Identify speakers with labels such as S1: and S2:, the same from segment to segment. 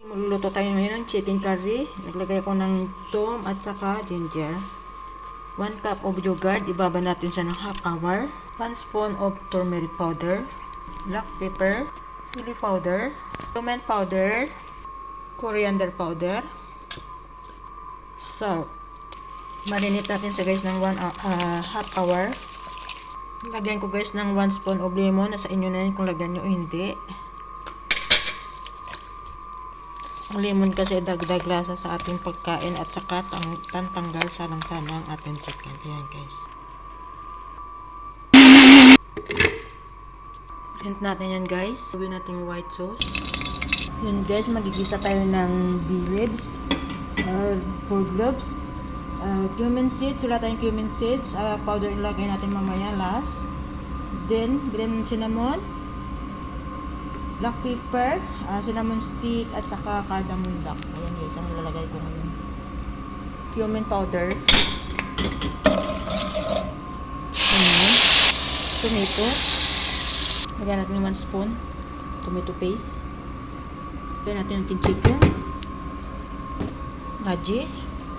S1: Magluluto tayo ngayon ng chicken curry. Naglagay ko ng tom at saka ginger. 1 cup of yogurt. Ibaba natin siya ng half hour. 1 spoon of turmeric powder. Black pepper. Chili powder. Cumin powder. Coriander powder. Salt. Marinate natin siya guys ng half hour. Lagyan ko guys ng 1 spoon of lemon. Nasa inyo na yun kung lagyan nyo o hindi. Ang lemon kasi dagdag lasa sa ating pagkain at saka tanggal sa lansa ng ating chicken. Ayan guys. Blend natin yan guys. Gawin natin white sauce. Yun guys, magigisa tayo ng bay leaves, pork cloves, cumin seeds. Wala tayong cumin seeds. Powder ilagay natin mamaya last. Then, blend cinnamon, black pepper, cinnamon stick, at saka cardamom black. Ayan guys, ang nilalagay ko ngayon. Cumin powder. Ayan. Tomato. Lagyan natin 1 spoon. Tomato paste. Lagyan natin yung chicken. Gaji.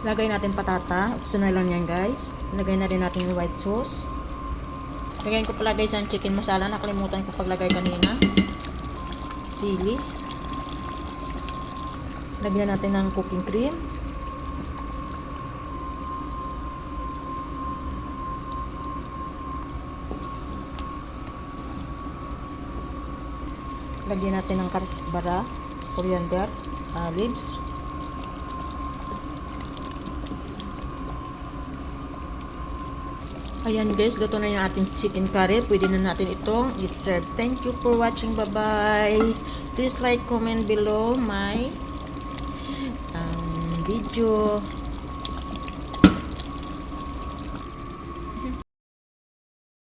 S1: Lagay natin patata. Optional lang yan guys. Lagay na rin natin yung white sauce. Lagyan ko pala guys ang chicken masala. Nakalimutan ko paglagay kanina. Sili. Lagyan natin ng cooking cream. Lagyan natin ng karisbara, coriander, leaves. Ayan guys, luto na yung ating chicken curry. Pwede na natin itong i-serve. Thank you for watching. Bye-bye. Please like, comment below my video.